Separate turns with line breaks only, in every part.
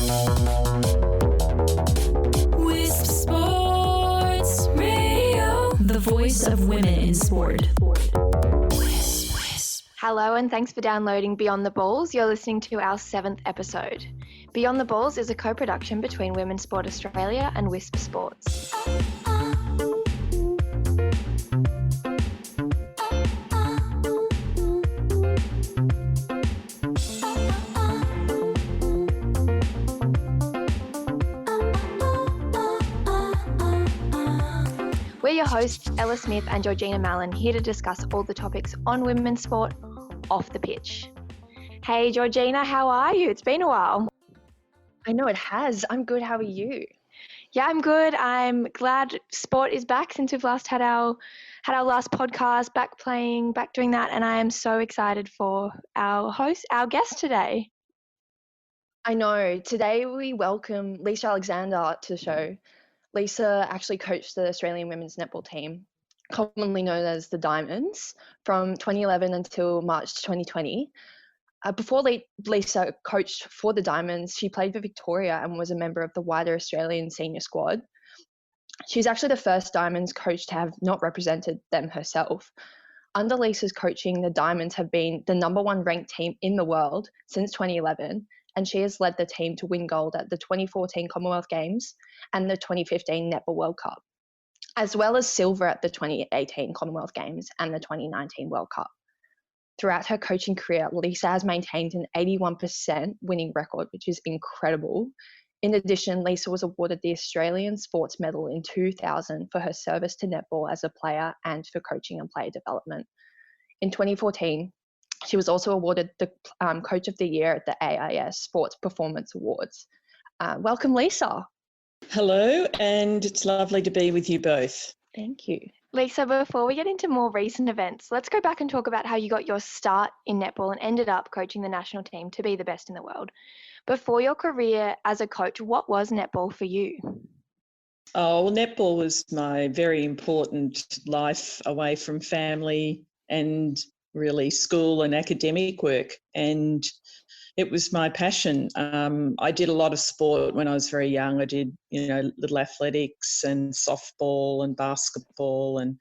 Wisp Sports Radio, the voice of women in sport.
Hello and thanks for downloading Beyond the Balls. You're listening to our 7th episode. Beyond the Balls is a co-production between Women's Sport Australia and Wisp Sports. We're your hosts, Ella Smith and Georgina Mallon, here to discuss all the topics on women's sport off the pitch. Hey Georgina, how are you? It's been a while.
I know it has. I'm good. How are you?
Yeah, I'm good. I'm glad sport is back since we've last had our last podcast, back playing, back doing that, and I am so excited for our guest today.
I know. Today we welcome Lisa Alexander to the show. Lisa actually coached the Australian women's netball team, commonly known as the Diamonds, from 2011 until March 2020. Before Lisa coached for the Diamonds, she played for Victoria and was a member of the wider Australian senior squad. She's actually the first Diamonds coach to have not represented them herself. Under Lisa's coaching, the Diamonds have been the number 1 ranked team in the world since 2011, and she has led the team to win gold at the 2014 Commonwealth Games and the 2015 Netball World Cup, as well as silver at the 2018 Commonwealth Games and the 2019 World Cup. Throughout her coaching career, Lisa has maintained an 81% winning record, which is incredible. In addition, Lisa was awarded the Australian Sports Medal in 2000 for her service to netball as a player and for coaching and player development. In 2014, she was also awarded the Coach of the Year at the AIS Sports Performance Awards. Welcome, Lisa.
Hello, and it's lovely to be with you both.
Thank you.
Lisa, before we get into more recent events, let's go back and talk about how you got your start in netball and ended up coaching the national team to be the best in the world. Before your career as a coach, what was netball for you?
Oh, well, netball was my very important life away from family and really school and academic work. And it was my passion. I did a lot of sport when I was very young. I did, little athletics and softball and basketball and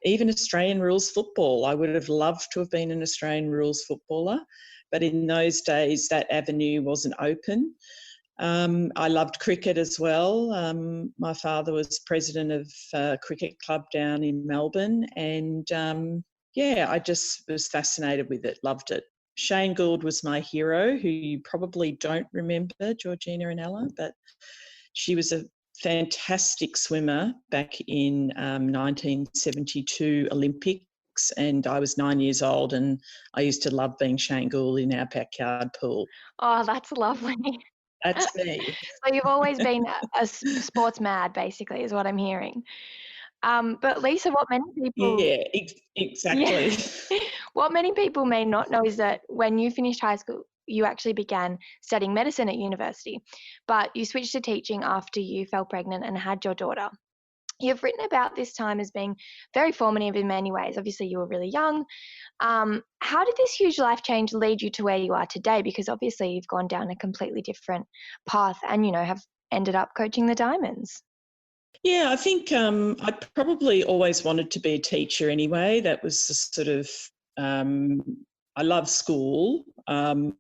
even Australian rules football. I would have loved to have been an Australian rules footballer, but in those days that avenue wasn't open. I loved cricket as well. My father was president of a cricket club down in Melbourne, and I just was fascinated with it, loved it. Shane Gould was my hero, who you probably don't remember, Georgina and Ella, but she was a fantastic swimmer back in 1972 Olympics, and I was 9 years old, and I used to love being Shane Gould in our backyard pool.
Oh, that's lovely.
That's me.
So you've always been a sports mad, basically, is what I'm hearing. But Lisa, what many people...
Yeah, exactly.
Yeah. What many people may not know is that when you finished high school, you actually began studying medicine at university, but you switched to teaching after you fell pregnant and had your daughter. You've written about this time as being very formative in many ways. Obviously, you were really young. How did this huge life change lead you to where you are today? Because obviously you've gone down a completely different path and, have ended up coaching the Diamonds.
Yeah, I think I probably always wanted to be a teacher anyway. That was the sort of, I love school and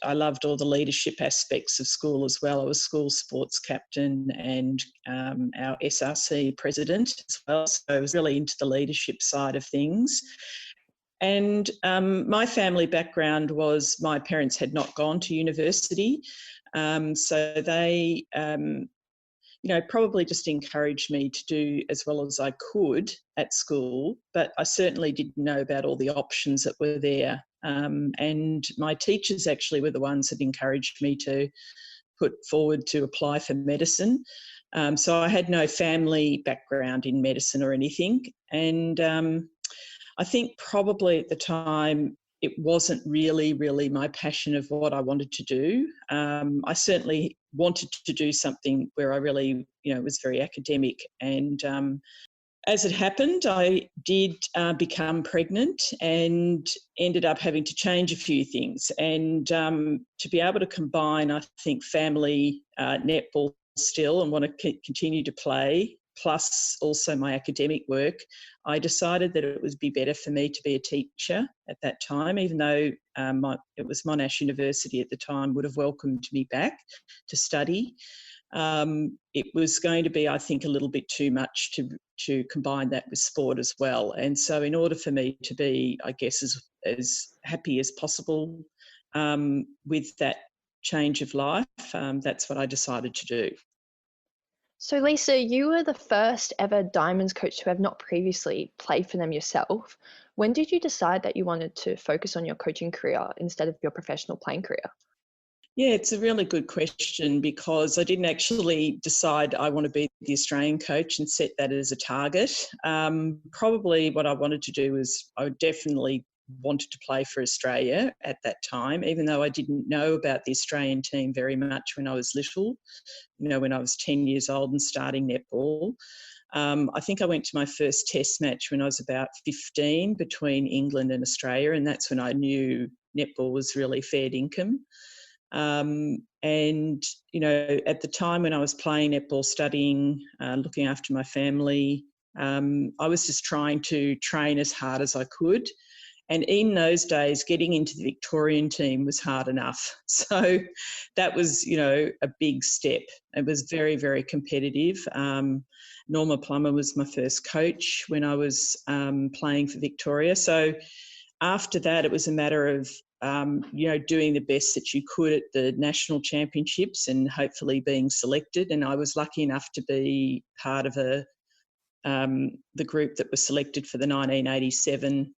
I loved all the leadership aspects of school as well. I was school sports captain and our SRC president as well. So I was really into the leadership side of things. And my family background was my parents had not gone to university. So they... probably just encouraged me to do as well as I could at school, but I certainly didn't know about all the options that were there. And my teachers actually were the ones that encouraged me to put forward to apply for medicine. So I had no family background in medicine or anything. And I think probably at the time it wasn't really my passion of what I wanted to do. I certainly wanted to do something where I really, was very academic. And as it happened, I did become pregnant and ended up having to change a few things. And to be able to combine, I think, family netball still and want to continue to play, plus also my academic work, I decided that it would be better for me to be a teacher at that time, even though it was Monash University at the time would have welcomed me back to study. It was going to be, I think, a little bit too much to combine that with sport as well. And so in order for me to be, I guess, as happy as possible with that change of life, that's what I decided to do.
So Lisa, you were the first ever Diamonds coach to have not previously played for them yourself. When did you decide that you wanted to focus on your coaching career instead of your professional playing career?
Yeah, it's a really good question, because I didn't actually decide I want to be the Australian coach and set that as a target. Probably what I wanted to do was I definitely wanted to play for Australia at that time, even though I didn't know about the Australian team very much when I was little, when I was 10 years old and starting netball. I think I went to my first test match when I was about 15 between England and Australia, and that's when I knew netball was really fair income. And, at the time when I was playing netball, studying, looking after my family, I was just trying to train as hard as I could. And in those days, getting into the Victorian team was hard enough. So that was, a big step. It was very, very competitive. Norma Plummer was my first coach when I was playing for Victoria. So after that, it was a matter of, doing the best that you could at the national championships and hopefully being selected. And I was lucky enough to be part of the group that was selected for the 1987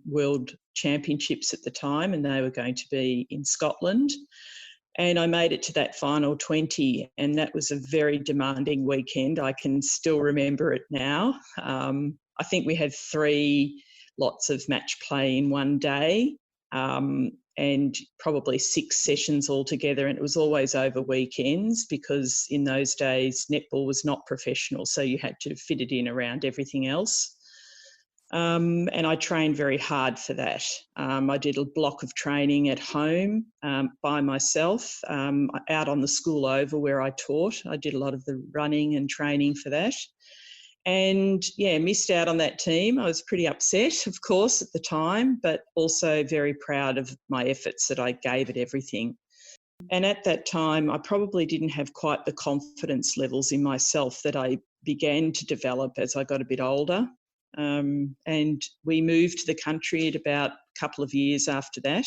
World Championships at the time, and they were going to be in Scotland. And I made it to that final 20, and that was a very demanding weekend. I can still remember it now. I think we had 3 lots of match play in one day, and probably 6 sessions altogether. And it was always over weekends, because in those days netball was not professional, so you had to fit it in around everything else. And I trained very hard for that. I did a block of training at home by myself, out on the school oval where I taught. I did a lot of the running and training for that. And missed out on that team. I was pretty upset, of course, at the time, but also very proud of my efforts that I gave at everything. And at that time, I probably didn't have quite the confidence levels in myself that I began to develop as I got a bit older. And we moved to the country at about a couple of years after that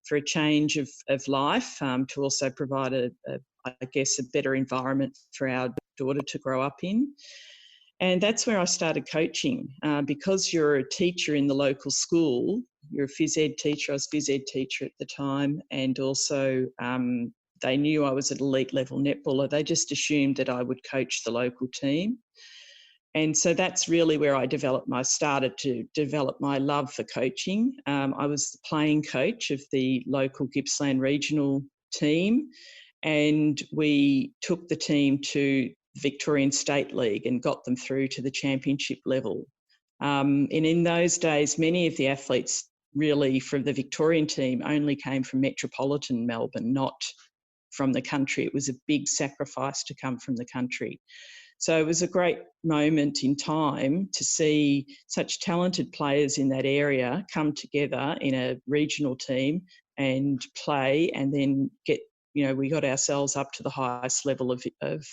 for a change of life, to also provide a better environment for our daughter to grow up in. And that's where I started coaching. Because you're a teacher in the local school, you're a phys ed teacher. I was phys ed teacher at the time, and also they knew I was at elite level netballer. They just assumed that I would coach the local team. And so that's really where I started to develop my love for coaching. I was the playing coach of the local Gippsland regional team, and we took the team to Victorian State League and got them through to the championship level. And in those days, many of the athletes really from the Victorian team only came from metropolitan Melbourne, not from the country. It was a big sacrifice to come from the country. So it was a great moment in time to see such talented players in that area come together in a regional team and play, and then we got ourselves up to the highest level of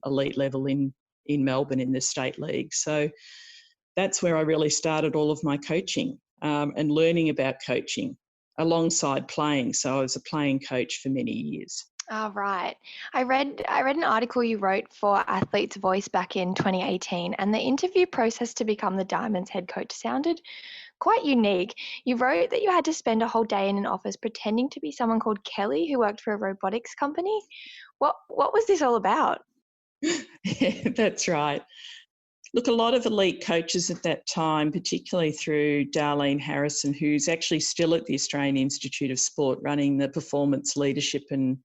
elite level in Melbourne in the State League. So that's where I really started all of my coaching and learning about coaching alongside playing. So I was a playing coach for many years.
Oh, right. I read an article you wrote for Athlete's Voice back in 2018, and the interview process to become the Diamonds head coach sounded quite unique. You wrote that you had to spend a whole day in an office pretending to be someone called Kelly who worked for a robotics company. What was this all about?
Yeah, that's right. Look, a lot of elite coaches at that time, particularly through Darlene Harrison, who's actually still at the Australian Institute of Sport running the performance leadership and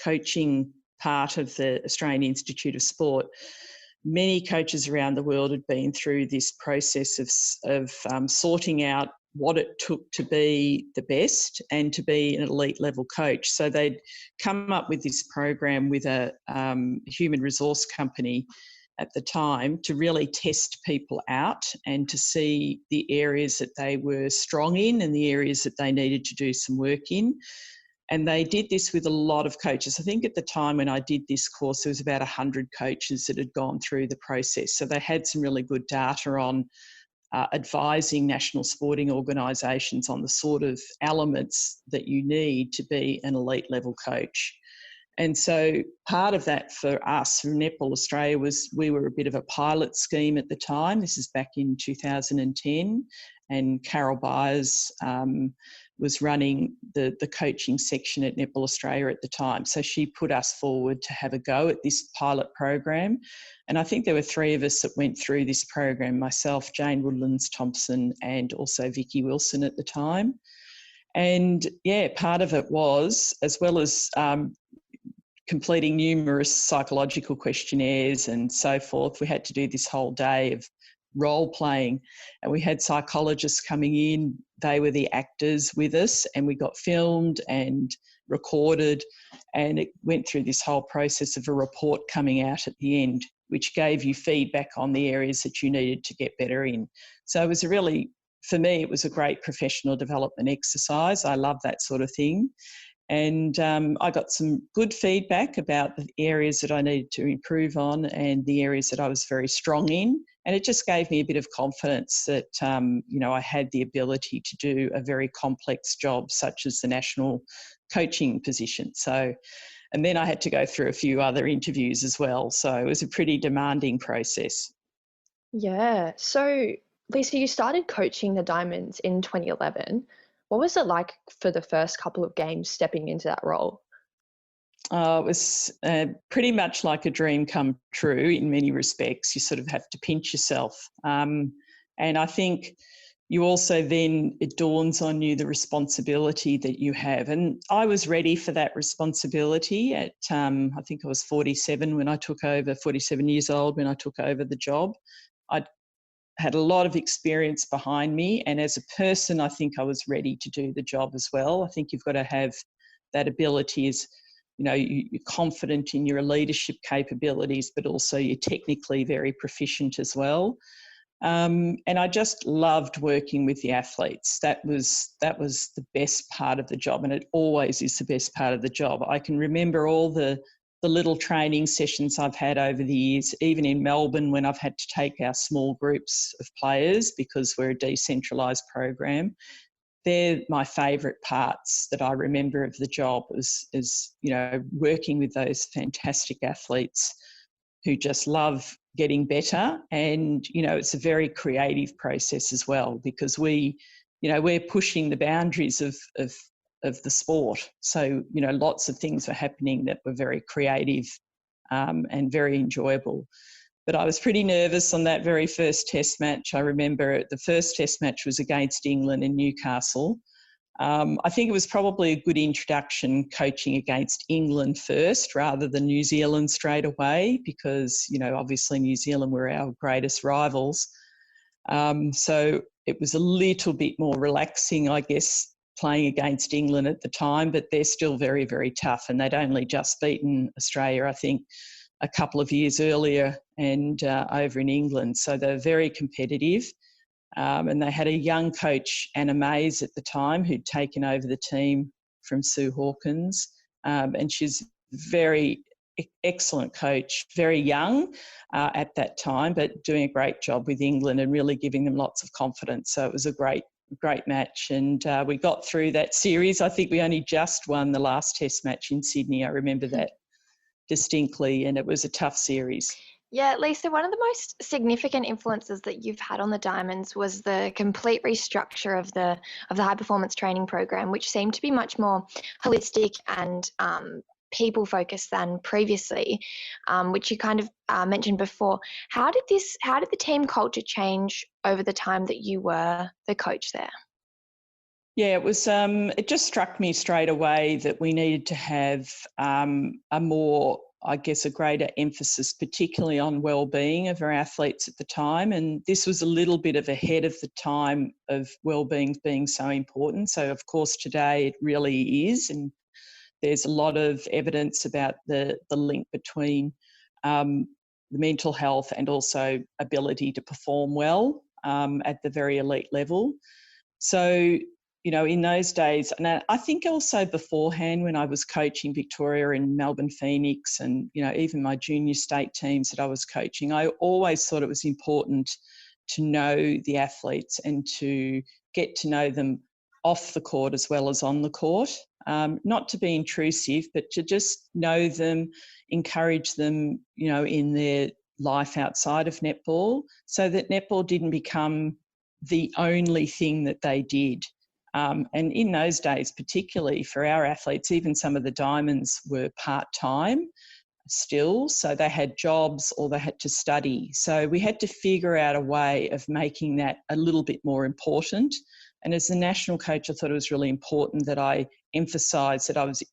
coaching part of the Australian Institute of Sport, many coaches around the world had been through this process of sorting out what it took to be the best and to be an elite level coach. So they'd come up with this program with a human resource company at the time to really test people out and to see the areas that they were strong in and the areas that they needed to do some work in. And they did this with a lot of coaches. I think at the time when I did this course, there was about 100 coaches that had gone through the process. So they had some really good data on advising national sporting organisations on the sort of elements that you need to be an elite level coach. And so part of that for us from Netball Australia was we were a bit of a pilot scheme at the time. This is back in 2010, and Carol Byers was running the coaching section at Netball Australia at the time. So she put us forward to have a go at this pilot program. And I think there were 3 of us that went through this program, myself, Jane Woodlands-Thompson, and also Vicky Wilson at the time. And yeah, part of it was, as well as completing numerous psychological questionnaires and so forth, we had to do this whole day of role playing, and we had psychologists coming in. They were the actors with us, and we got filmed and recorded, and it went through this whole process of a report coming out at the end, which gave you feedback on the areas that you needed to get better in. So it was a really, for me, it was a great professional development exercise. I love that sort of thing. And I got some good feedback about the areas that I needed to improve on and the areas that I was very strong in. And it just gave me a bit of confidence that, I had the ability to do a very complex job, such as the national coaching position. So, and then I had to go through a few other interviews as well. So it was a pretty demanding process.
Yeah. So, Lisa, you started coaching the Diamonds in 2011. What was it like for the first couple of games stepping into that role?
It was pretty much like a dream come true in many respects. You sort of have to pinch yourself. And I think you also then, it dawns on you the responsibility that you have. And I was ready for that responsibility at, I think I was 47 when I took over, 47 years old when I took over the job. I'd had a lot of experience behind me, and as a person, I think I was ready to do the job as well. I think you've got to have that ability as, you're confident in your leadership capabilities, but also you're technically very proficient as well. And I just loved working with the athletes. That was the best part of the job, and it always is the best part of the job. I can remember all the little training sessions I've had over the years, even in Melbourne when I've had to take our small groups of players because we're a decentralised program. They're my favourite parts that I remember of the job is working with those fantastic athletes who just love getting better. And, it's a very creative process as well, because we're pushing the boundaries of the sport. So, lots of things were happening that were very creative and very enjoyable. But I was pretty nervous on that very first test match. I remember the first test match was against England in Newcastle. I think it was probably a good introduction coaching against England first rather than New Zealand straight away, because, obviously New Zealand were our greatest rivals. So it was a little bit more relaxing, I guess, playing against England at the time, but they're still very, very tough, and they'd only just beaten Australia, I think, a couple of years earlier and over in England. So they're very competitive. And they had a young coach, Anna Mays, at the time, who'd taken over the team from Sue Hawkins. And she's very excellent coach, very young at that time, but doing a great job with England and really giving them lots of confidence. So it was a great match, and we got through that series. I think we only just won the last test match in Sydney. I remember that distinctly, and it was a tough series.
Yeah, Lisa, one of the most significant influences that you've had on the Diamonds was the complete restructure of the high performance training program, which seemed to be much more holistic and people focused than previously, which you kind of mentioned before. How did the team culture change over the time that you were the coach there?
Yeah, it was. It just struck me straight away that we needed to have a more, I guess, a greater emphasis, particularly on well-being of our athletes at the time. And this was a little bit of ahead of the time of well-being being so important. So, of course, today it really is, and there's a lot of evidence about the link between the mental health and also ability to perform well at the very elite level. So, you know, in those days, and I think also beforehand when I was coaching Victoria and Melbourne Phoenix and, you know, even my junior state teams that I was coaching, I always thought it was important to know the athletes and to get to know them off the court as well as on the court. Not to be intrusive, but to just know them, encourage them, you know, in their life outside of netball, so that netball didn't become the only thing that they did. And in those days, particularly for our athletes, even some of the diamonds were part-time still, so they had jobs or they had to study. So we had to figure out a way of making that a little bit more important. And as the national coach, I thought it was really important that I emphasise that I was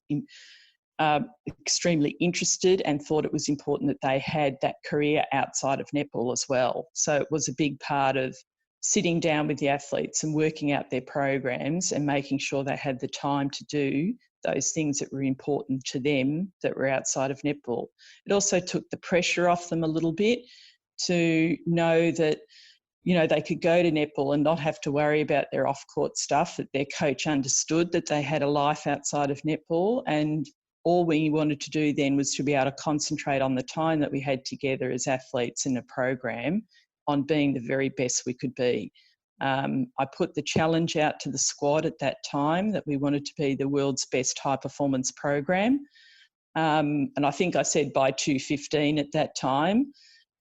extremely interested and thought it was important that they had that career outside of netball as well. So it was a big part of sitting down with the athletes and working out their programs and making sure they had the time to do those things that were important to them that were outside of netball. It also took the pressure off them a little bit to know that, you know, they could go to netball and not have to worry about their off-court stuff, that their coach understood that they had a life outside of netball, and all we wanted to do then was to be able to concentrate on the time that we had together as athletes in a program on being the very best we could be. I put the challenge out to the squad at that time that we wanted to be the world's best high performance program. And I think I said by 2015 at that time.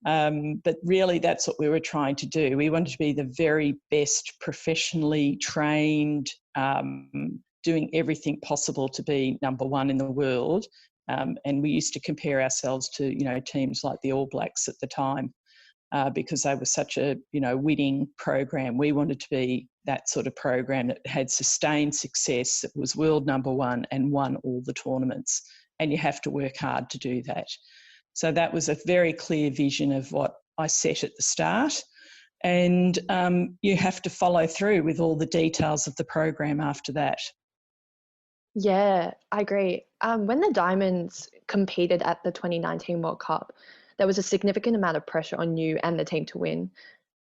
But really that's what we were trying to do. We wanted to be the very best professionally trained, doing everything possible to be number one in the world. And we used to compare ourselves to, you know, teams like the All Blacks at the time. Because they were such a, you know, winning program. We wanted to be that sort of program that had sustained success, that was world number one and won all the tournaments. And you have to work hard to do that. So that was a very clear vision of what I set at the start. And you have to follow through with all the details of the program after that.
Yeah, I agree. When the Diamonds competed at the 2019 World Cup, there was a significant amount of pressure on you and the team to win.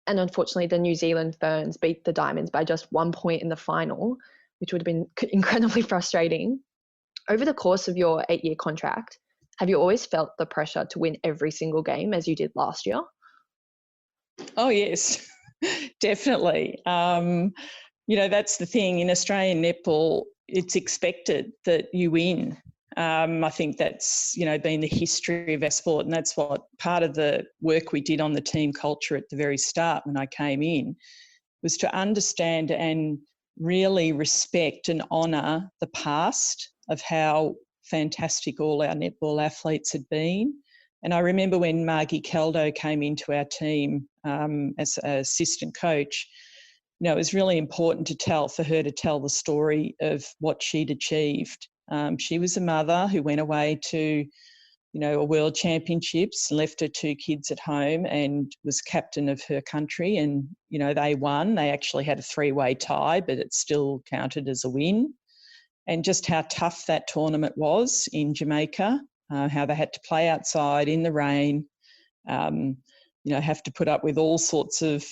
And unfortunately, the New Zealand Ferns beat the Diamonds by just 1 point in the final, which would have been incredibly frustrating. Over the course of your 8-year contract, have you always felt the pressure to win every single game as you did last year?
Oh, yes, definitely. You know, that's the thing. In Australian netball, it's expected that you win. I think that's, you know, been the history of our sport, and that's what part of the work we did on the team culture at the very start when I came in was to understand and really respect and honour the past of how fantastic all our netball athletes had been. And I remember when Margie Caldo came into our team as an assistant coach, you know, it was really important for her to tell the story of what she'd achieved. She was a mother who went away to, you know, a world championships and left her 2 kids at home and was captain of her country. And, you know, they won. They actually had a 3-way tie, but it still counted as a win. And just how tough that tournament was in Jamaica, how they had to play outside in the rain, you know, have to put up with all sorts of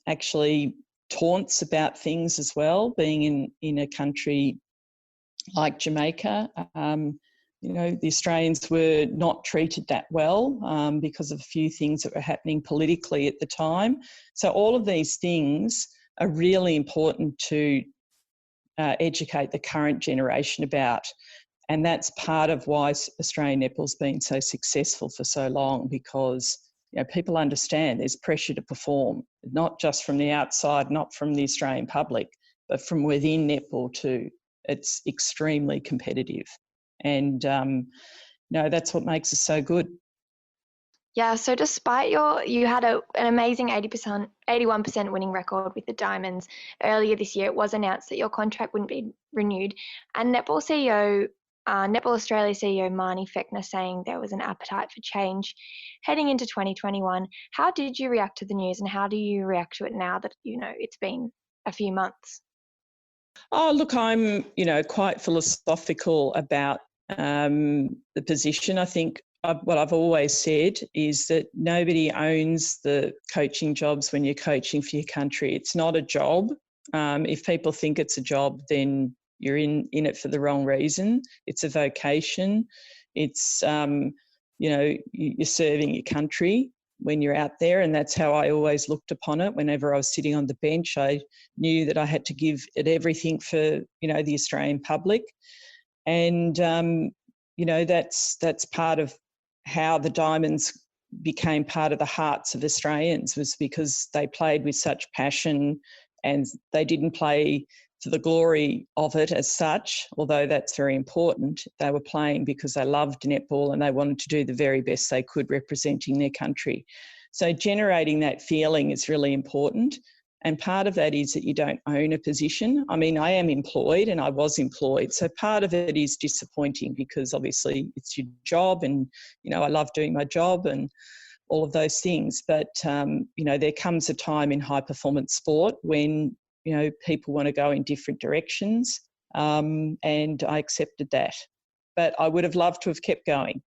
actually taunts about things as well, being in a country like Jamaica. You know, the Australians were not treated that well because of a few things that were happening politically at the time. So all of these things are really important to educate the current generation about. And that's part of why Australian netball's been so successful for so long, because, you know, people understand there's pressure to perform, not just from the outside, not from the Australian public, but from within netball too. It's extremely competitive. And, no, that's what makes us so good.
Yeah, so despite you had an amazing 81% winning record with the Diamonds earlier this year, it was announced that your contract wouldn't be renewed. And Netball Australia CEO Marnie Fechner saying there was an appetite for change heading into 2021. How did you react to the news, and how do you react to it now that it's been a few months?
Oh, look, I'm, quite philosophical about the position. I think what I've always said is that nobody owns the coaching jobs when you're coaching for your country. It's not a job. If people think it's a job, then you're in it for the wrong reason. It's a vocation. It's, you're serving your country when you're out there, and that's how I always looked upon it. Whenever I was sitting on the bench, I knew that I had to give it everything for, the Australian public. And, that's part of how the Diamonds became part of the hearts of Australians, was because they played with such passion, and they didn't play for the glory of it as such, although that's very important. They were playing because they loved netball and they wanted to do the very best they could representing their country. So generating that feeling is really important. And part of that is that you don't own a position. I mean, I am employed and I was employed. So part of it is disappointing because obviously it's your job and, I love doing my job and all of those things. But, there comes a time in high performance sport when, people want to go in different directions, and I accepted that. But I would have loved to have kept going.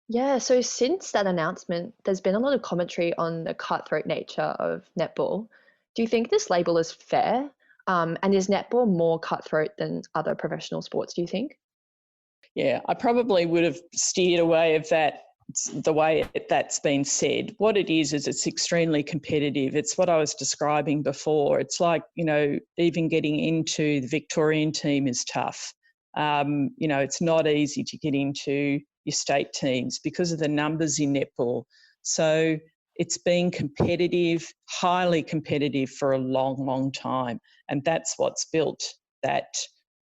Yeah, so since that announcement, there's been a lot of commentary on the cutthroat nature of netball. Do you think this label is fair? And is netball more cutthroat than other professional sports, do you think?
Yeah, I probably would have steered away of that, the way that's been said. What it is it's extremely competitive. It's what I was describing before. It's like, even getting into the Victorian team is tough. It's not easy to get into your state teams because of the numbers in netball. So it's been competitive, highly competitive for a long, long time. And that's what's built that,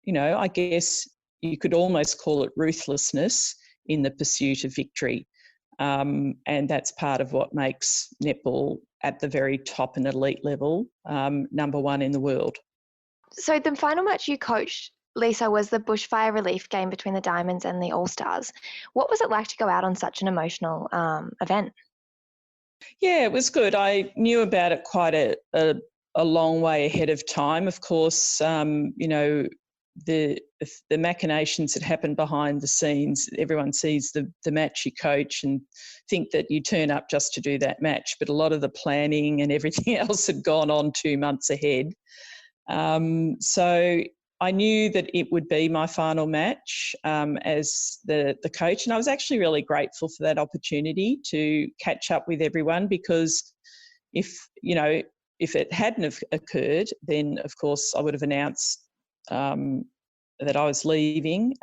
I guess you could almost call it ruthlessness in the pursuit of victory. And that's part of what makes netball at the very top and elite level, number one in the world.
So the final match you coached, Lisa, was the bushfire relief game between the Diamonds and the All-Stars. What was it like to go out on such an emotional event?
Yeah, it was good. I knew about it quite a long way ahead of time. Of course, the machinations that happen behind the scenes, everyone sees the match you coach and think that you turn up just to do that match, but a lot of the planning and everything else had gone on 2 months ahead. So I knew that it would be my final match as the coach, and I was actually really grateful for that opportunity to catch up with everyone, because if it hadn't occurred, then of course I would have announced that I was leaving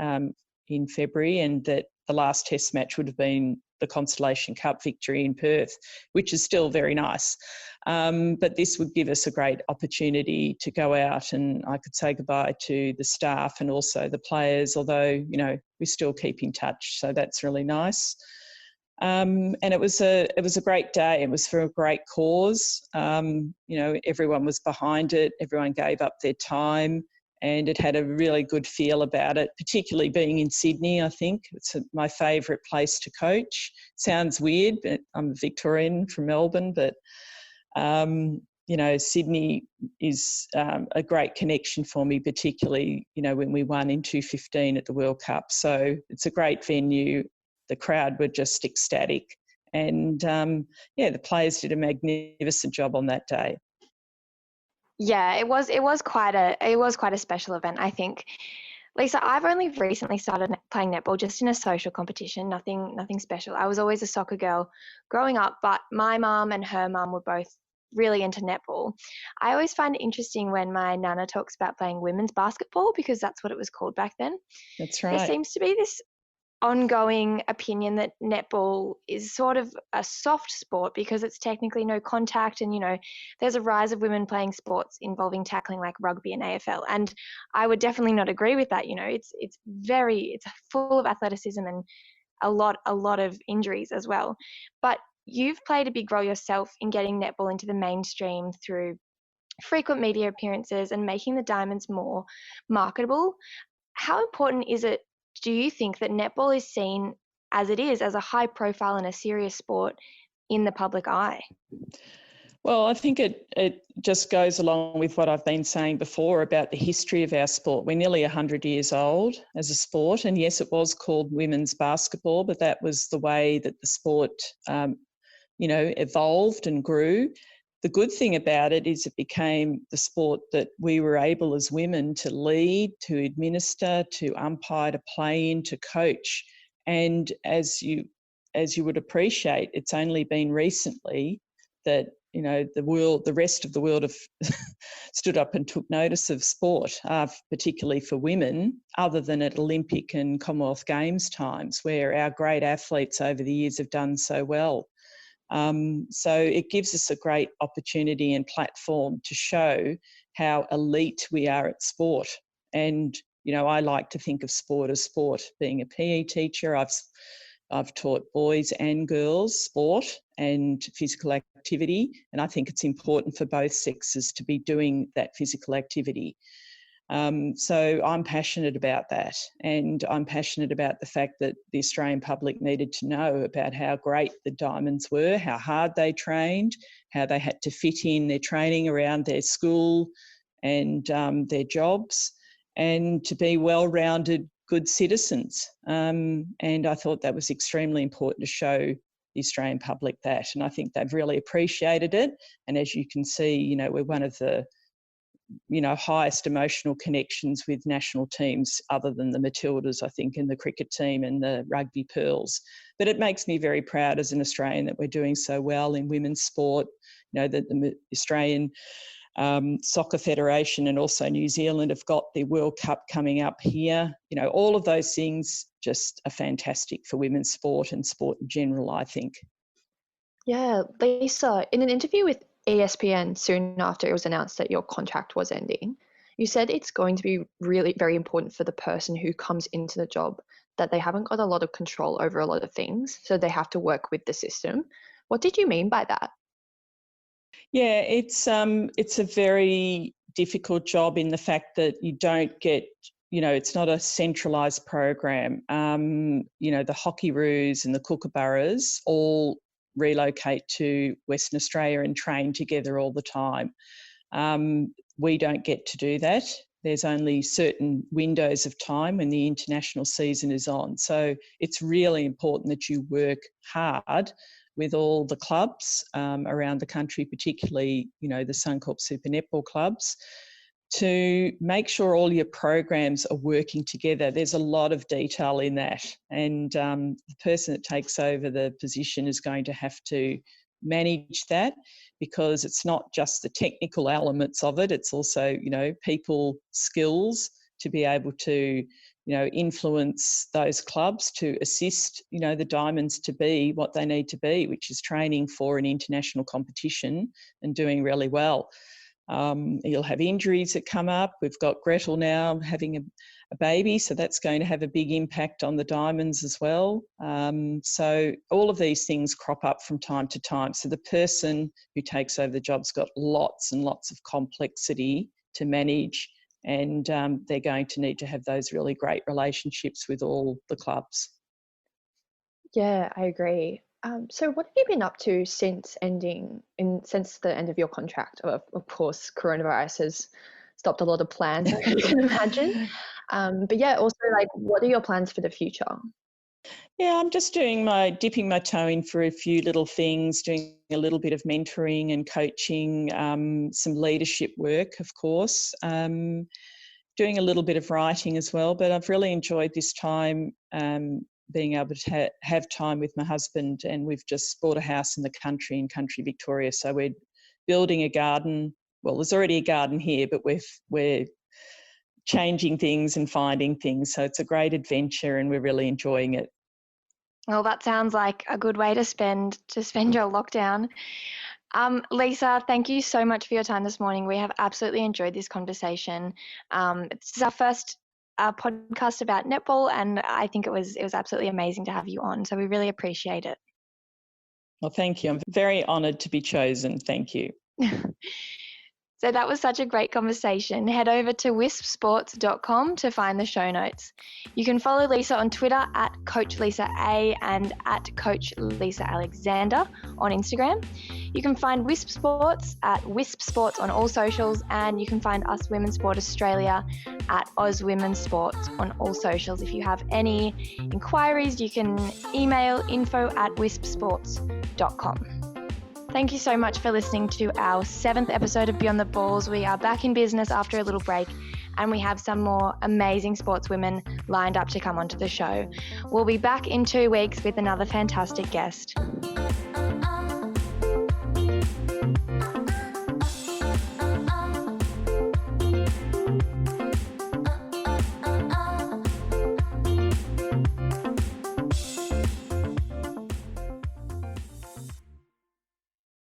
in February, and that the last test match would have been the Constellation Cup victory in Perth, which is still very nice. But this would give us a great opportunity to go out, and I could say goodbye to the staff and also the players, although, we still keep in touch. So that's really nice. And it was a great day. It was for a great cause. Everyone was behind it. Everyone gave up their time, and it had a really good feel about it, particularly being in Sydney. I think it's my favourite place to coach. Sounds weird, but I'm a Victorian from Melbourne, but Sydney is a great connection for me, particularly, when we won in 2015 at the World Cup. So it's a great venue. The crowd were just ecstatic, and the players did a magnificent job on that day.
Yeah, it was quite a special event, I think. Lisa, I've only recently started playing netball just in a social competition, nothing special. I was always a soccer girl growing up, but my mum and her mum were both really into netball. I always find it interesting when my nana talks about playing women's basketball, because that's what it was called back then.
That's right.
There seems to be this ongoing opinion that netball is sort of a soft sport because it's technically no contact, and there's a rise of women playing sports involving tackling like rugby and AFL, and I would definitely not agree with that. It's full of athleticism and a lot of injuries as well. But you've played a big role yourself in getting netball into the mainstream through frequent media appearances and making the Diamonds more marketable. How important is it, do you think, that netball is seen as it is, as a high profile and a serious sport in the public eye?
Well, I think it just goes along with what I've been saying before about the history of our sport. We're nearly 100 years old as a sport, and yes, it was called women's basketball, but that was the way that the sport, evolved and grew. The good thing about it is it became the sport that we were able as women to lead, to administer, to umpire, to play in, to coach. And as you would appreciate, it's only been recently that the rest of the world have stood up and took notice of sport, particularly for women, other than at Olympic and Commonwealth Games times, where our great athletes over the years have done so well. So it gives us a great opportunity and platform to show how elite we are at sport. And, I like to think of sport as sport. Being a PE teacher, I've taught boys and girls sport and physical activity, and I think it's important for both sexes to be doing that physical activity. So I'm passionate about that, and I'm passionate about the fact that the Australian public needed to know about how great the Diamonds were, how hard they trained, how they had to fit in their training around their school and their jobs, and to be well-rounded, good citizens. And I thought that was extremely important to show the Australian public that, and I think they've really appreciated it. And as you can see, we're one of the highest emotional connections with national teams other than the Matildas, I think, and the cricket team and the rugby Pearls. But it makes me very proud as an Australian that we're doing so well in women's sport, that the Australian Soccer Federation and also New Zealand have got the World Cup coming up here. All of those things just are fantastic for women's sport and sport in general, I think.
Yeah, Lisa, in an interview with ESPN soon after it was announced that your contract was ending, you said it's going to be really very important for the person who comes into the job that they haven't got a lot of control over a lot of things, so they have to work with the system. What did you mean by that?
Yeah, it's a very difficult job in the fact that you don't get, it's not a centralised program. The Hockeyroos and the Kookaburras all relocate to Western Australia and train together all the time. We don't get to do that. There's only certain windows of time when the international season is on. So it's really important that you work hard with all the clubs around the country, particularly, the Suncorp Super Netball clubs, to make sure all your programs are working together. There's a lot of detail in that. And the person that takes over the position is going to have to manage that, because it's not just the technical elements of it, it's also, people skills to be able to, influence those clubs to assist, the Diamonds to be what they need to be, which is training for an international competition and doing really well. You'll have injuries that come up. We've got Gretel now having a baby, so that's going to have a big impact on the Diamonds as well. So all of these things crop up from time to time. So the person who takes over the job's got lots and lots of complexity to manage, and they're going to need to have those really great relationships with all the clubs.
Yeah, I agree. So what have you been up to since the end of your contract? Of course, coronavirus has stopped a lot of plans, as you can imagine. But yeah, also, what are your plans for the future?
Yeah, I'm just dipping my toe in for a few little things, doing a little bit of mentoring and coaching, some leadership work, of course, doing a little bit of writing as well. But I've really enjoyed this time being able to have time with my husband, and we've just bought a house in country Victoria. So we're building a garden. Well, there's already a garden here, but we're changing things and finding things. So it's a great adventure and we're really enjoying it.
Well, that sounds like a good way to spend your lockdown. Lisa, thank you so much for your time this morning. We have absolutely enjoyed this conversation. This is our first a podcast about netball, and I think it was absolutely amazing to have you on. So we really appreciate it.
Well, thank you. I'm very honoured to be chosen. Thank you.
So that was such a great conversation. Head over to wispsports.com to find the show notes. You can follow Lisa on Twitter at Coach Lisa A and at Coach Lisa Alexander on Instagram. You can find Wisp Sports at Wisp Sports on all socials, and you can find Us Women's Sport Australia at Oz Women's Sports on all socials. If you have any inquiries, you can email info@wispsports.com. Thank you so much for listening to our 7th episode of Beyond the Balls. We are back in business after a little break, and we have some more amazing sportswomen lined up to come onto the show. We'll be back in 2 weeks with another fantastic guest.